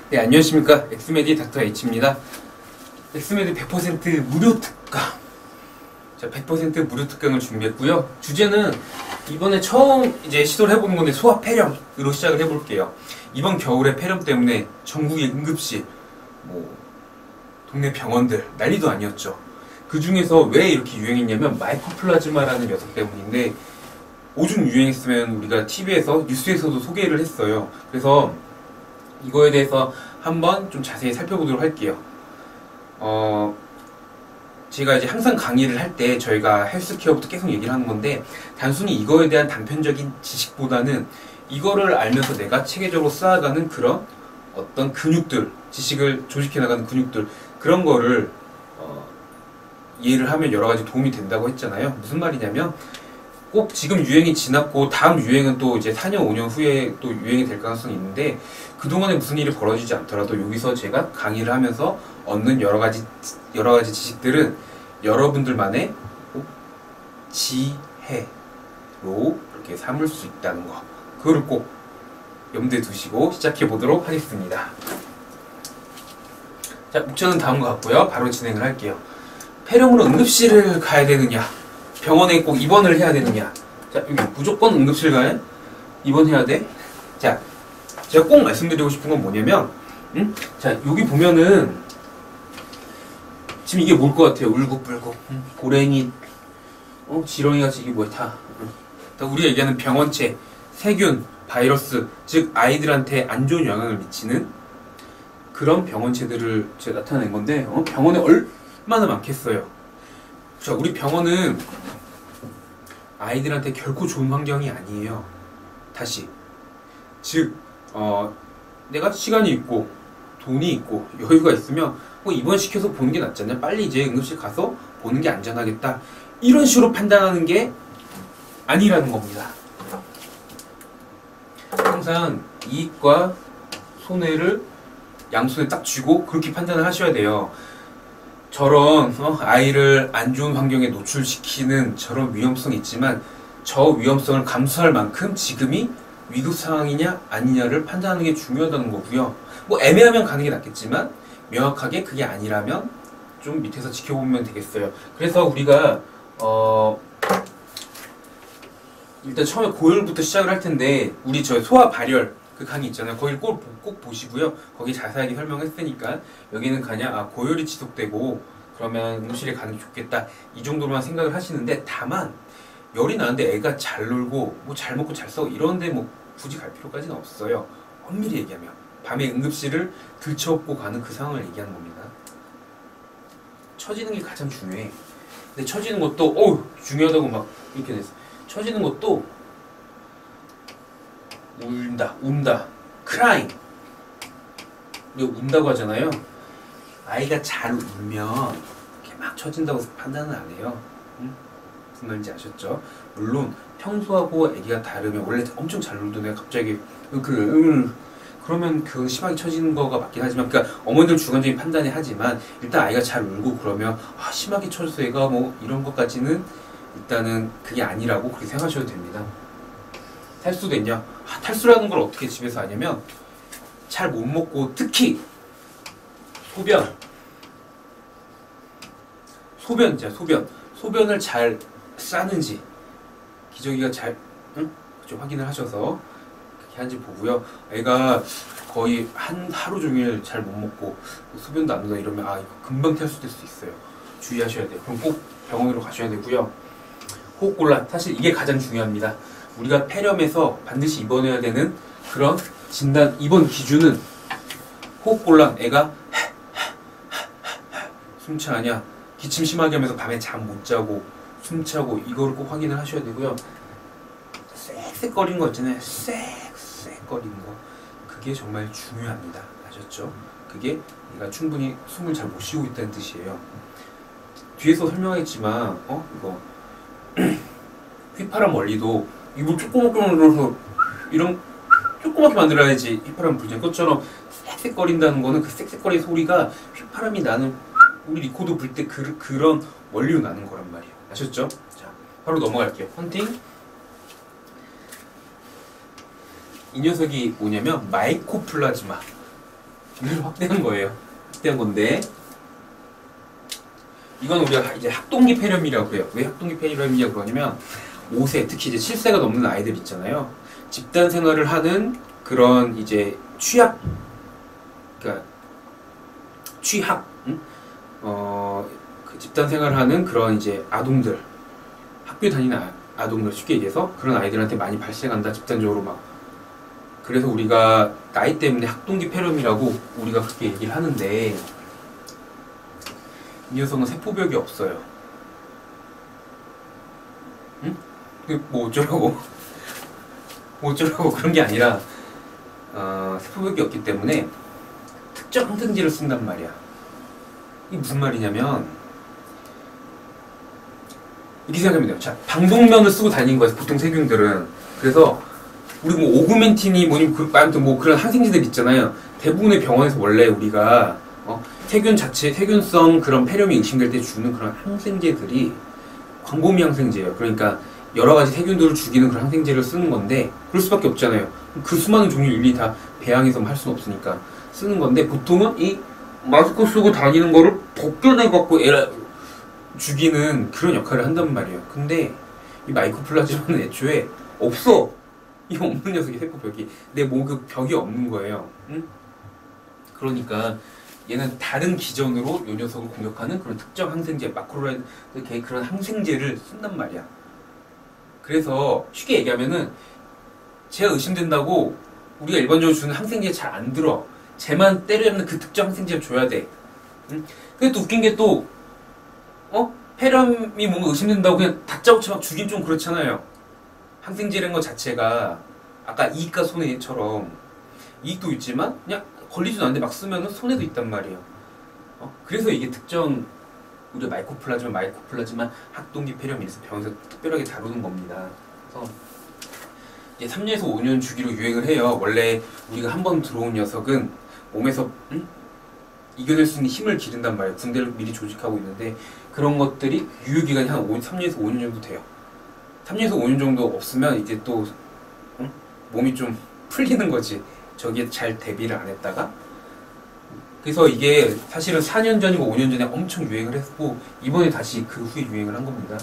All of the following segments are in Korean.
네, 안녕하십니까. 엑스메디 닥터 H입니다. 엑스메디 100% 무료 특강. 자, 100% 무료 특강을 준비했고요. 주제는 이번에 처음 이제 시도를 해보는 건데 소아 폐렴으로 시작을 해볼게요. 이번 겨울에 폐렴 때문에 전국의 응급실, 동네 병원들 난리도 아니었죠. 그 중에서 왜 이렇게 유행했냐면 마이코플라즈마라는 녀석 때문인데 오줌 유행했으면 우리가 TV에서 뉴스에서도 소개를 했어요. 그래서 이거에 대해서 한번 좀 자세히 살펴보도록 할게요. 제가 이제 항상 강의를 할 때 저희가 헬스케어부터 계속 얘기를 하는 건데 단순히 이거에 대한 단편적인 지식보다는 이거를 알면서 내가 체계적으로 쌓아가는 그런 어떤 근육들, 지식을 조직해 나가는 근육들, 그런 거를 이해를 하면 여러 가지 도움이 된다고 했잖아요. 무슨 말이냐면 꼭 지금 유행이 지났고 다음 유행은 또 이제 4년, 5년 후에 또 유행이 될 가능성이 있는데 그동안에 무슨 일이 벌어지지 않더라도 여기서 제가 강의를 하면서 얻는 여러 가지 지식들은 여러분들만의 지혜로 이렇게 삼을 수 있다는 거. 그거를 꼭 염두에 두시고 시작해 보도록 하겠습니다. 자, 목차는 다음과 같고요. 바로 진행을 할게요. 폐렴으로 응급실을 가야 되느냐? 병원에 꼭 입원을 해야 되느냐? 자, 여기 무조건 응급실 가야 입원해야 돼? 자, 제가 꼭 말씀드리고 싶은 건 뭐냐면, 자, 여기 보면은, 지금 이게 뭘 것 같아요? 울국불국. 고랭이, 지렁이 같이 이게 뭐야, 다. 우리가 얘기하는 병원체, 세균, 바이러스, 즉, 아이들한테 안 좋은 영향을 미치는 그런 병원체들을 제가 나타낸 건데, 병원에 얼마나 많겠어요? 자, 우리 병원은 아이들한테 결코 좋은 환경이 아니에요. 다시. 즉, 내가 시간이 있고, 돈이 있고, 여유가 있으면, 입원시켜서 보는 게 낫잖아요. 빨리 이제 응급실 가서 보는 게 안전하겠다. 이런 식으로 판단하는 게 아니라는 겁니다. 항상 이익과 손해를 양손에 딱 쥐고 그렇게 판단을 하셔야 돼요. 저런 아이를 안 좋은 환경에 노출시키는 저런 위험성이 있지만 저 위험성을 감수할 만큼 지금이 위급 상황이냐 아니냐를 판단하는 게 중요하다는 거고요. 애매하면 가는 게 낫겠지만 명확하게 그게 아니라면 좀 밑에서 지켜보면 되겠어요. 그래서 우리가 일단 처음에 고열부터 시작을 할 텐데 우리 저 소아 발열 그 강의 있잖아요. 거기를 꼭 보시고요. 거기 자세하게 설명했으니까 여기는 그냥 고열이 지속되고 그러면 응급실에 가는 게 좋겠다 이 정도로만 생각을 하시는데 다만 열이 나는데 애가 잘 놀고 잘 먹고 잘 싸고 이런데 굳이 갈 필요까지는 없어요. 엄밀히 얘기하면 밤에 응급실을 들쳐업고 가는 그 상황을 얘기하는 겁니다. 처지는 게 가장 중요해. 근데 처지는 것도 중요하다고 이렇게 됐어. 처지는 것도 운다, crying. 우리가 운다고 하잖아요. 아이가 잘 울면 이렇게 막 처진다고 판단은 안 해요. 무슨 말인지 아셨죠? 물론 평소하고 아기가 다르면 원래 엄청 잘 울던 애가 갑자기 그러면 그건 심하게 처지는 거가 맞긴 하지만 그러니까 어머니들 주관적인 판단이 하지만 일단 아이가 잘 울고 그러면 심하게 처져서 애가 이런 것까지는 일단은 그게 아니라고 그렇게 생각하셔도 됩니다. 탈수도 있냐? 탈수라는 걸 어떻게 집에서 하냐면 잘 못 먹고 특히 소변을 잘 싸는지 기저귀가 잘 좀 확인을 하셔서 그렇게 하는지 보고요. 애가 거의 하루 종일 잘 못 먹고 소변도 안 나다 이러면 이거 금방 탈수될 수 있어요. 주의하셔야 돼요. 그럼 꼭 병원으로 가셔야 되고요. 호흡곤란 사실 이게 가장 중요합니다. 우리가 폐렴에서 반드시 입원해야 되는 그런 진단 입원 기준은 호흡곤란, 애가 숨차냐, 기침 심하게 하면서 밤에 잠 못 자고 숨차고 이거를 꼭 확인을 하셔야 되고요. 쌕쌕거리는 거 있잖아요. 쌕쌕거리는 거 그게 정말 중요합니다. 아셨죠? 그게 얘가 충분히 숨을 잘 못 쉬고 있다는 뜻이에요. 뒤에서 설명하겠지만 이거 휘파람 원리도 입을 조그맣게 만들어서 이런 조그맣게 만들어야지 휘파람 불잖아요. 그것처럼 쌕쌕거린다는 거는 그 쌕쌕거리 소리가 휘파람이 나는 우리 리코더 불 때 그런 원리로 나는 거란 말이에요. 아셨죠? 자, 바로 넘어갈게요. 헌팅. 이 녀석이 뭐냐면 마이코플라즈마. 범위를 확대한 거예요. 확대한 건데 이건 우리가 이제 학동기 폐렴이라고 그래요. 왜 학동기 폐렴이냐고 그러냐면 5세 특히 이제 7세가 넘는 아이들 있잖아요. 집단 생활을 하는 그런 이제 그러니까 응? 그 집단 생활을 하는 그런 이제 아동들, 학교 다니는 아동들 쉽게 얘기해서 그런 아이들한테 많이 발생한다 집단적으로 막. 그래서 우리가 나이 때문에 학동기 폐렴이라고 우리가 그렇게 얘기를 하는데 이 녀석은 세포벽이 없어요. 응? 뭐 어쩌라고 뭐 어쩌라고 그런 게 아니라 세포벽이 없기 때문에 특정 항생제를 쓴단 말이야. 이게 무슨 말이냐면 이렇게 생각하면 돼요. 자, 방독면을 쓰고 다니는 거예요. 보통 세균들은. 그래서 우리 뭐 오그멘틴이 뭐니 아무튼 뭐 그런 항생제들 있잖아요. 대부분의 병원에서 원래 우리가 세균 자체, 세균성 그런 폐렴이 의심될 때 주는 그런 항생제들이 광범위 항생제예요. 그러니까 여러 가지 세균들을 죽이는 그런 항생제를 쓰는 건데 그럴 수밖에 없잖아요. 그 수많은 종류 일일이 다 배양해서 할 수는 없으니까 쓰는 건데 보통은 이 마스크 쓰고 다니는 거를 벗겨내갖고 죽이는 그런 역할을 한단 말이에요. 근데 이 마이코플라즈마는 애초에 없어. 이 없는 녀석이 세포벽이 내 몸 그 벽이 없는 거예요. 응? 그러니까 얘는 다른 기전으로 이 녀석을 공격하는 그런 특정 항생제, 마크로라이드 그런 항생제를 쓴단 말이야. 그래서 쉽게 얘기하면은 쟤가 의심된다고 우리가 일반적으로 주는 항생제 잘 안 들어. 쟤만 때려잡는 그 특정 항생제를 줘야 돼. 응? 근데 또 웃긴 게 또 폐렴이 뭔가 의심된다고 그냥 다짜고짜 막 주긴 좀 그렇잖아요. 항생제라는 것 자체가 아까 이익과 손해처럼 이익도 있지만 그냥 걸리지도 않는데 막 쓰면 손해도 있단 말이에요. 그래서 이게 특정 우리가 마이코플라즈마 학동기 폐렴이 있어서 병원에서 특별하게 다루는 겁니다. 그래서 이제 3년에서 5년 주기로 유행을 해요. 원래 우리가 한 번 들어온 녀석은 몸에서 이겨낼 수 있는 힘을 기른단 말이에요. 군대를 미리 조직하고 있는데 그런 것들이 유효기간이 한 3년에서 5년 정도 돼요. 3년에서 5년 정도 없으면 이제 또 몸이 좀 풀리는 거지. 저기에 잘 대비를 안 했다가. 그래서 이게 사실은 4년 전이고 5년 전에 엄청 유행을 했고 이번에 다시 그 후에 유행을 한 겁니다.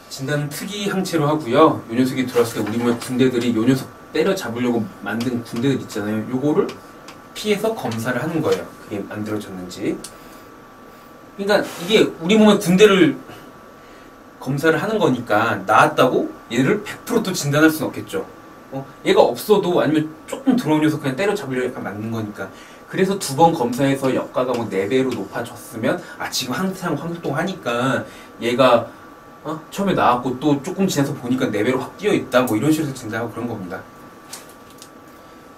진단은 특이 항체로 하고요. 요 녀석이 들어왔을 때 우리 몸에 군대들이 요 녀석 때려잡으려고 만든 군대들 있잖아요. 요거를 피해서 검사를 하는 거예요. 그게 만들어졌는지. 그러니까 이게 우리 몸에 군대를 검사를 하는 거니까 나았다고 얘를 100%또 진단할 수는 없겠죠. 얘가 없어도 아니면 조금 들어온 녀석 그냥 때려잡으려고 약간 맞는 거니까. 그래서 2번 검사에서 역가가 뭐 4배로 높아졌으면 지금 항상 활동하니까 얘가 처음에 나왔고 또 조금 지나서 보니까 4배로 확 뛰어있다 뭐 이런 식으로 진단하고 그런 겁니다.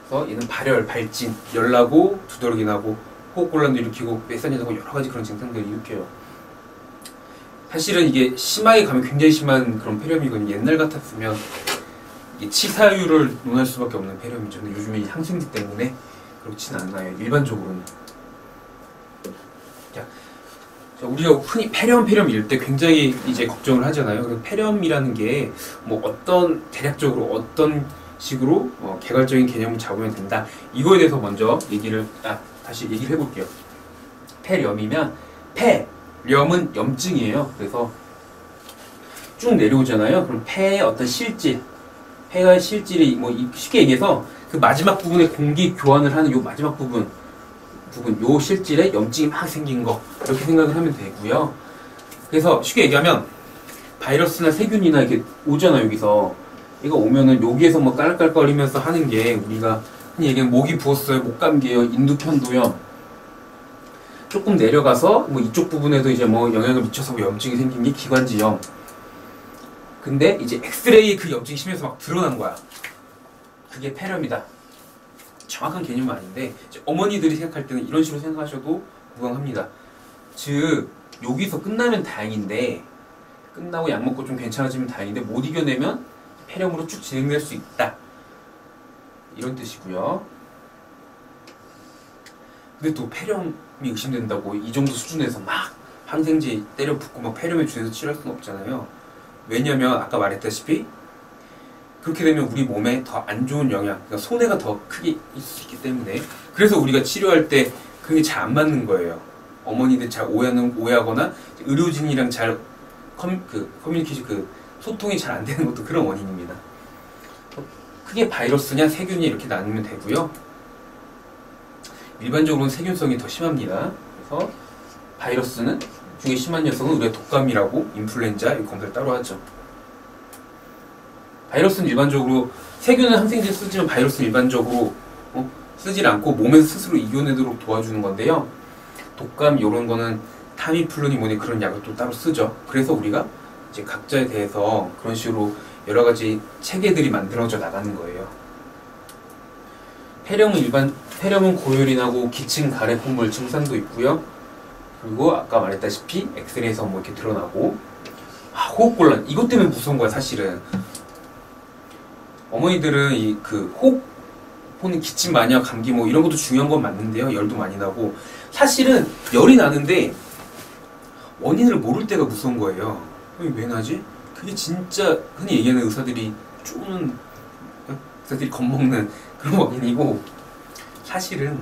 그래서 얘는 발열, 발진, 열나고 두드러기 나고 호흡곤란도 일으키고 뱃살이 나고 여러 가지 그런 증상들을 일으켜요. 사실은 이게 심하게 가면 굉장히 심한 그런 폐렴이거든요. 옛날 같았으면 이게 치사율을 논할 수밖에 없는 폐렴이죠. 근데 요즘에 이 항생제 때문에 그렇진 않아요. 일반적으로는. 자, 우리가 흔히 폐렴 이럴 때 굉장히 이제 걱정을 하잖아요. 그래서 폐렴이라는 게 뭐 대략적으로 어떤 식으로 개괄적인 개념을 잡으면 된다. 이거에 대해서 먼저 다시 얘기를 해볼게요. 폐렴이면 폐렴은 염증이에요. 그래서 쭉 내려오잖아요. 그럼 폐의 어떤 실질, 폐의 실질이 뭐 쉽게 얘기해서 그 마지막 부분에 공기 교환을 하는 요 마지막 부분 요 실질에 염증이 막 생긴 거 이렇게 생각을 하면 되고요. 그래서 쉽게 얘기하면 바이러스나 세균이나 이렇게 오잖아. 여기서 이거 오면은 여기에서 뭐 깔깔거리면서 하는 게 우리가 흔히 얘기하는 목이 부었어요, 목감기예요, 인두편도염. 조금 내려가서 뭐 이쪽 부분에도 이제 뭐 영향을 미쳐서 뭐 염증이 생긴 게 기관지염. 근데 이제 엑스레이에 그 염증이 심해서 막 드러난 거야. 그게 폐렴이다. 정확한 개념은 아닌데 이제 어머니들이 생각할 때는 이런 식으로 생각하셔도 무방합니다. 즉 여기서 끝나면 다행인데 끝나고 약 먹고 좀 괜찮아지면 다행인데 못 이겨내면 폐렴으로 쭉 진행될 수 있다. 이런 뜻이고요. 근데 또 폐렴이 의심된다고 이 정도 수준에서 막 항생제 때려 붓고 막 폐렴에 준해서 치료할 수는 없잖아요. 왜냐면 아까 말했다시피 그렇게 되면 우리 몸에 더 안 좋은 영향, 그러니까 손해가 더 크게 있을 수 있기 때문에 그래서 우리가 치료할 때 그게 잘 안 맞는 거예요. 어머니들 잘 오해하거나 의료진이랑 잘 커뮤니케이션 소통이 잘 안 되는 것도 그런 원인입니다. 크게 바이러스냐 세균이 이렇게 나누면 되고요. 일반적으로는 세균성이 더 심합니다. 그래서 바이러스는 중에 심한 녀석은 우리가 독감이라고 인플루엔자 이 검사를 따로 하죠. 바이러스는 일반적으로 세균은 항생제 쓰지만 바이러스는 일반적으로 쓰질 않고 몸에서 스스로 이겨내도록 도와주는 건데요. 독감 이런 거는 타미플루니 뭐니 그런 약을 또 따로 쓰죠. 그래서 우리가 이제 각자에 대해서 그런 식으로 여러 가지 체계들이 만들어져 나가는 거예요. 폐렴은 고열이 나고 기침, 가래, 콧물 증상도 있고요. 그리고 아까 말했다시피 엑스레이에서 뭐 이렇게 드러나고 호흡곤란 이것 때문에 무서운 거야 사실은. 어머니들은 호흡 는 기침 마냐 감기 뭐 이런 것도 중요한 건 맞는데요. 열도 많이 나고 사실은 열이 나는데 원인을 모를 때가 무서운 거예요. 왜 나지? 그게 진짜 흔히 얘기하는 의사들이 겁먹는 그런 원인이고 사실은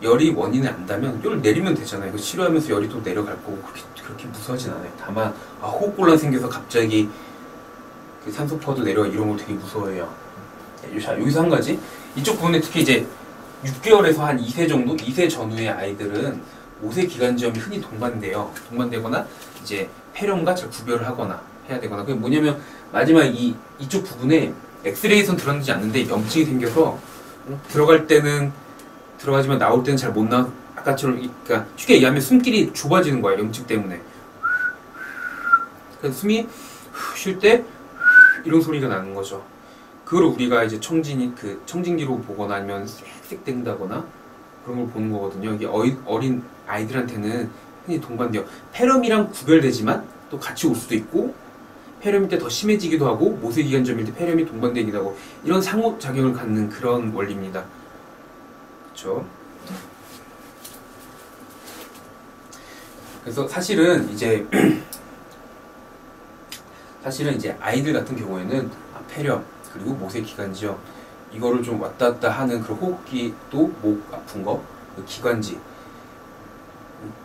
열이 원인을 안다면 열 내리면 되잖아요. 치료하면서 열이 또 내려갈 거고 그렇게 무서워하진 않아요. 다만 호흡곤란 생겨서 갑자기 산소포화도 내려가 이런 거 되게 무서워해요. 자, 여기서 한 가지 이쪽 부분에 특히 이제 6개월에서 한 2세 정도 2세 전후의 아이들은 모세 기관지염이 흔히 동반되거나 이제 폐렴과 잘 구별을 하거나 해야 되거나 그게 뭐냐면 마지막 이쪽 부분에 엑스레이선 드러나지 않는데 염증이 생겨서 들어갈 때는 들어가지만 나올 때는 잘 못 나와. 아까처럼 그러니까 쉽게 얘기하면 숨길이 좁아지는 거야 염증 때문에. 그래서 숨이 쉴 때 이런 소리가 나는 거죠. 그걸 우리가 이제 청진기로 보거나 아니면 색색된다거나 그런 걸 보는 거거든요. 이게 어린 아이들한테는 흔히 동반돼요. 폐렴이랑 구별되지만 또 같이 올 수도 있고 폐렴일 때 더 심해지기도 하고 모세기관점일 때 폐렴이 동반되기도 하고 이런 상호작용을 갖는 그런 원리입니다. 그렇죠? 그래서 사실은 이제 아이들 같은 경우에는 폐렴 그리고 모세기관지염 이거를 좀 왔다 갔다 하는 그런 호흡기 또 목 아픈 거 기관지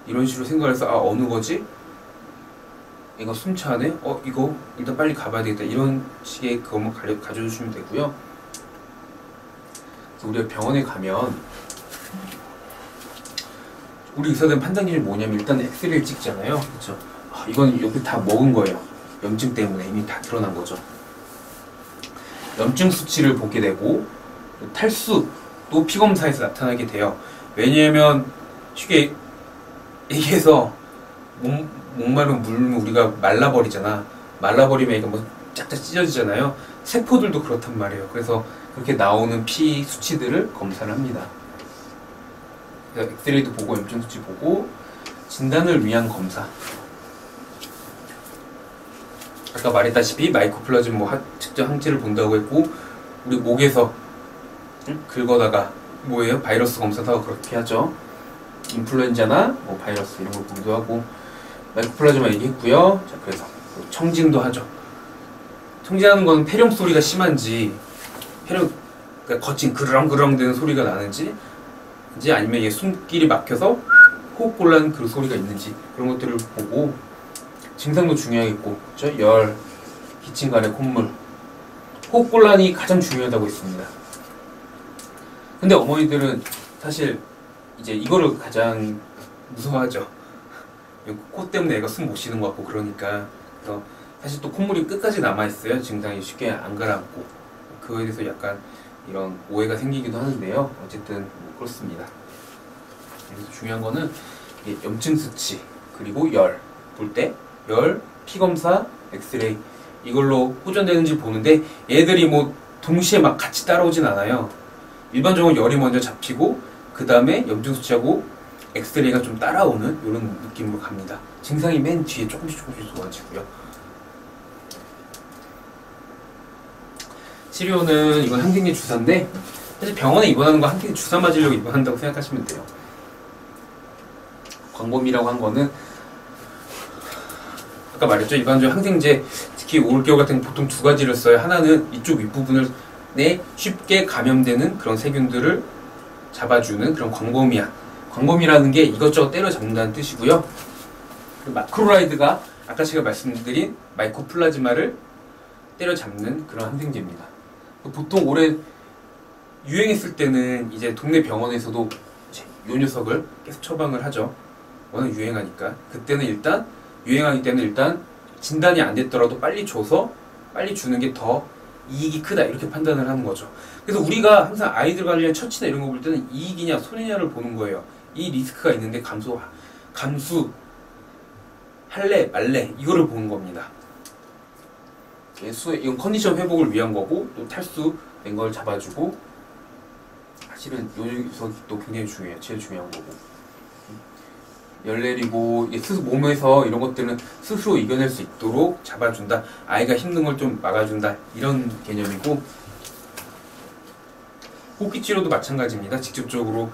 이런 식으로 생각을 해서 어느 거지? 이거 숨차네? 이거 일단 빨리 가봐야 되겠다 이런 식의 그것만 가져주시면 되고요. 그래서 우리가 병원에 가면 우리 의사들은 판단 기준이 뭐냐면 일단 엑스레이를 찍잖아요. 그렇죠? 이건 여기 다 먹은 거예요. 염증 때문에 이미 다 드러난 거죠. 염증 수치를 보게 되고 탈수도 피검사에서 나타나게 돼요. 왜냐하면 쉽게 얘기해서 목마른 물 우리가 말라버리잖아. 말라버리면 이거 뭐 짝짝 찢어지잖아요. 세포들도 그렇단 말이에요. 그래서 그렇게 나오는 피 수치들을 검사를 합니다. 그래서 엑스레이도 보고 염증 수치 보고 진단을 위한 검사. 아까 말했다시피 마이코플라즘 측정 항체를 본다고 했고 우리 목에서 긁어다가 뭐예요? 바이러스 검사도 하고 그렇게 하죠. 인플루엔자나 뭐 바이러스 이런 걸 보기도 하고 마이코플라즈마 얘기했고요. 자 그래서 청진도 하죠. 청진하는 건 폐렴 소리가 심한지 그러니까 거친 그렁그렁 되는 소리가 나는지 아니면 얘 숨길이 막혀서 호흡곤란 그 소리가 있는지 그런 것들을 보고 증상도 중요하겠고, 그렇죠? 열, 기침, 가래, 콧물, 호흡곤란이 가장 중요하다고 했습니다. 근데 어머니들은 사실 이제 이거를 가장 무서워하죠. 코 때문에 애가 숨 못 쉬는 것 같고 그러니까. 그래서 사실 또 콧물이 끝까지 남아있어요. 증상이 쉽게 안 가라앉고. 그거에 대해서 약간 이런 오해가 생기기도 하는데요. 어쨌든 뭐 그렇습니다. 그래서 중요한 거는 염증 수치, 그리고 열 볼 때 열, 피검사, 엑스레이 이걸로 호전되는지 보는데 얘들이 뭐 동시에 막 같이 따라오진 않아요. 일반적으로 열이 먼저 잡히고 그 다음에 염증 수치하고 엑스레이가 좀 따라오는 이런 느낌으로 갑니다. 증상이 맨 뒤에 조금씩 좋아지고요. 치료는 이건 항생제 주사인데 사실 병원에 입원하는 거 항생제 주사 맞으려고 입원한다고 생각하시면 돼요. 광범위라고 한 거는 아까 말했죠. 일반적으로 항생제 특히 특히 올겨울 같은 경우 보통 두 가지를 써요. 하나는 이쪽 윗부분을 쉽게 감염되는 그런 세균들을 잡아주는 그런 광범위한, 광범위라는 게 이것저것 때려잡는다는 뜻이고요. 그리고 마크로라이드가 아까 제가 말씀드린 마이코플라즈마를 때려잡는 그런 항생제입니다. 보통 올해 유행했을 때는 이제 동네 병원에서도 이 녀석을 계속 처방을 하죠. 워낙 유행하니까. 그때는 일단 유행하기 때문에 일단 진단이 안 됐더라도 빨리 줘서 빨리 주는 게 더 이익이 크다 이렇게 판단을 하는 거죠. 그래서 우리가 항상 아이들 관련 처치나 이런 거 볼 때는 이익이냐 손해냐를 보는 거예요. 이 리스크가 있는데 감수 할래 말래 이거를 보는 겁니다. 이건 컨디션 회복을 위한 거고 또 탈수된 걸 잡아주고 사실은 요 녀석이 또 굉장히 중요해요. 제일 중요한 거고 열내리고 몸에서 이런 것들은 스스로 이겨낼 수 있도록 잡아준다. 아이가 힘든 걸 좀 막아준다. 이런 개념이고 호흡기 치료도 마찬가지입니다. 직접적으로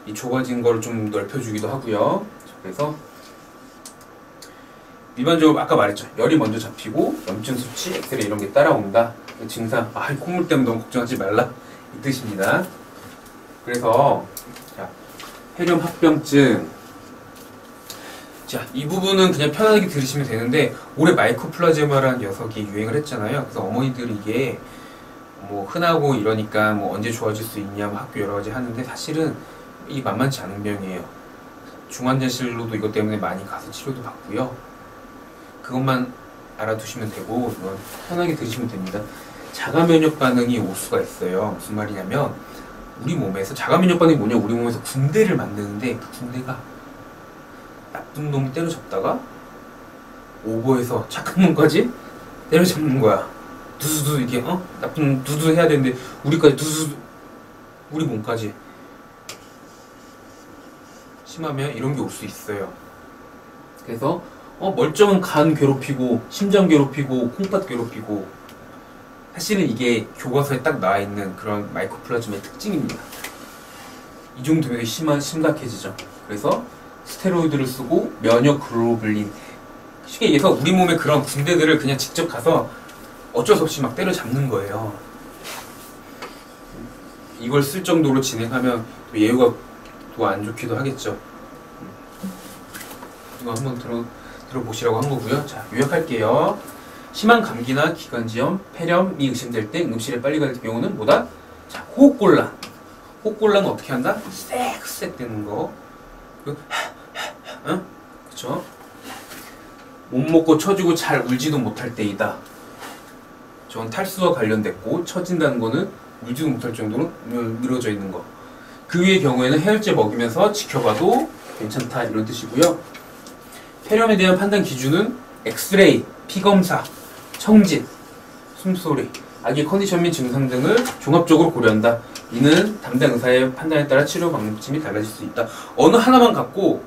이 좁아진 걸 좀 넓혀주기도 하고요. 그래서 일반적으로 아까 말했죠. 열이 먼저 잡히고 염증 수치, 엑스레이 이런 게 따라온다. 증상, 콧물 때문에 너무 걱정하지 말라 이 뜻입니다. 그래서 자, 폐렴 합병증 자, 이 부분은 그냥 편하게 들으시면 되는데 올해 마이코플라즈마라는 녀석이 유행을 했잖아요. 그래서 어머니들이 이게 뭐 흔하고 이러니까 뭐 언제 좋아질 수 있냐 뭐 학교 여러 가지 하는데 사실은 이 만만치 않은 병이에요. 중환자실로도 이것 때문에 많이 가서 치료도 받고요. 그것만 알아두시면 되고 이건 편하게 들으시면 됩니다. 자가 면역 반응이 올 수가 있어요. 무슨 말이냐면 우리 몸에서 자가 면역 반응이 뭐냐? 우리 몸에서 군대를 만드는데 그 군대가 나쁜 놈이 때려잡다가 오버해서 착한 놈까지 때려잡는 거야. 두두두 이게 나쁜 두두 해야 되는데 우리까지 두두 우리 몸까지 심하면 이런 게 올 수 있어요. 그래서 멀쩡한 간 괴롭히고 심장 괴롭히고 콩팥 괴롭히고 사실은 이게 교과서에 딱 나와 있는 그런 마이코플라즈마의 특징입니다. 이 정도면 심각해지죠. 그래서 스테로이드를 쓰고 면역 글로불린 쉽게 얘기해서 우리 몸의 그런 군대들을 그냥 직접 가서 어쩔 수 없이 막 때려잡는 거예요. 이걸 쓸 정도로 진행하면 또 예후가 또 안 좋기도 하겠죠. 이거 한번 들어보시라고 한 거고요. 자, 요약할게요. 심한 감기나 기관지염, 폐렴이 의심될 때 응급실에 빨리 갈 경우는 뭐다? 자, 호흡곤란. 호흡곤란은 어떻게 한다? 쌕쌕 되는 거. 그쵸? 못 먹고 처지고 잘 울지도 못할 때이다. 저건 탈수와 관련됐고 처진다는 거는 울지도 못할 정도로 늘어져 있는 거. 그 위의 경우에는 해열제 먹이면서 지켜봐도 괜찮다 이런 뜻이고요. 폐렴에 대한 판단 기준은 엑스레이, 피검사, 청진, 숨소리, 아기 컨디션 및 증상 등을 종합적으로 고려한다. 이는 담당 의사의 판단에 따라 치료 방침이 달라질 수 있다. 어느 하나만 갖고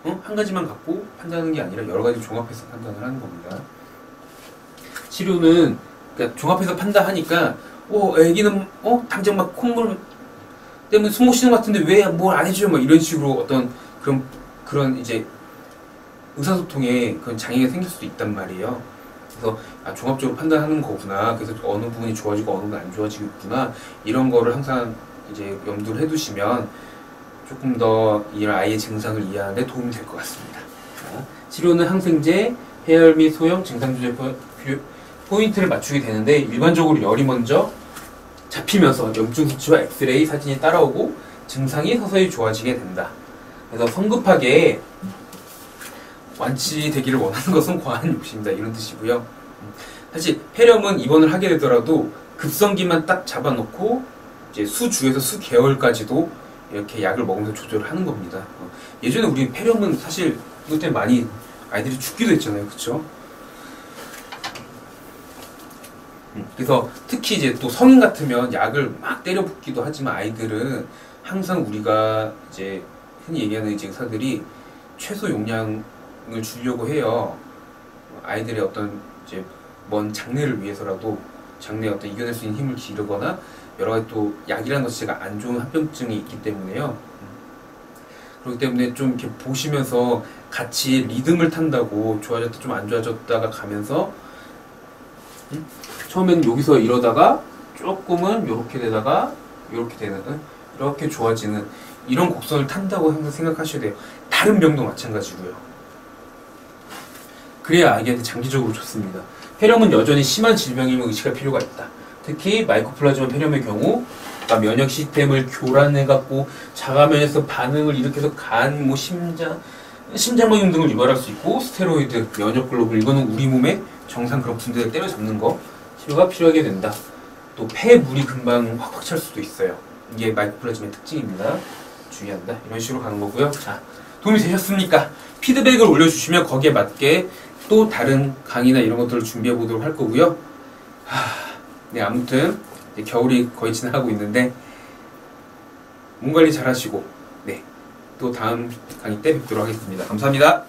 한 가지만 갖고 판단하는 게 아니라 여러 가지 종합해서 판단을 하는 겁니다. 치료는 그러니까 종합해서 판단하니까 애기는 당장 막 콧물 때문에 숨 못 쉬는 것 같은데 왜 뭘 안 해줘요? 막 이런 식으로 어떤 그런 이제 의사소통에 그런 장애가 생길 수도 있단 말이에요. 그래서 종합적으로 판단하는 거구나. 그래서 어느 부분이 좋아지고 어느 부분이 안 좋아지겠구나. 이런 거를 항상 이제 염두를 해두시면 조금 더 이 아이의 증상을 이해하는 데 도움이 될 것 같습니다. 자, 치료는 항생제, 해열 및 소형 증상 조절 포인트를 맞추게 되는데 일반적으로 열이 먼저 잡히면서 염증 수치와 엑스레이 사진이 따라오고 증상이 서서히 좋아지게 된다. 그래서 성급하게 완치되기를 원하는 것은 과한 욕심이다 이런 뜻이고요. 사실 폐렴은 입원을 하게 되더라도 급성기만 딱 잡아놓고 이제 수주에서 수개월까지도 이렇게 약을 먹으면서 조절을 하는 겁니다. 예전에 우리 폐렴은 사실 이것 때문에 많이 아이들이 죽기도 했잖아요, 그렇죠? 그래서 특히 이제 또 성인 같으면 약을 막 때려 붓기도 하지만 아이들은 항상 우리가 이제 흔히 얘기하는 이제 의사들이 최소 용량을 주려고 해요. 아이들의 어떤 이제 먼 장래를 위해서라도 장래에 어떤 이겨낼 수 있는 힘을 기르거나 여러 가지 또 약이라는 것 자체가 안 좋은 합병증이 있기 때문에요. 그렇기 때문에 좀 이렇게 보시면서 같이 리듬을 탄다고 좋아졌다 좀 안 좋아졌다가 가면서 처음에는 여기서 이러다가 조금은 이렇게 되다가 이렇게 되는, 이렇게 좋아지는 이런 곡선을 탄다고 항상 생각하셔야 돼요. 다른 병도 마찬가지고요. 그래야 아이한테 장기적으로 좋습니다. 폐렴은 여전히 심한 질병임을 의식할 필요가 있다. 특히 마이코플라즈마 폐렴의 경우 면역 시스템을 교란해갖고 자가면에서 반응을 일으켜서 간, 심장마비 등을 유발할 수 있고, 스테로이드, 면역 글로불, 이거는 우리 몸의 정상 그런 분들을 때려잡는 거 치료가 필요하게 된다. 또 폐물이 금방 확확 찰 수도 있어요. 이게 마이코플라즈마의 특징입니다. 주의한다. 이런 식으로 가는 거고요. 자, 도움이 되셨습니까? 피드백을 올려주시면 거기에 맞게 또 다른 강의나 이런 것들을 준비해 보도록 할 거고요. 네, 아무튼 이제 겨울이 거의 지나가고 있는데 몸 관리 잘 하시고, 네, 또 다음 강의 때 뵙도록 하겠습니다. 감사합니다.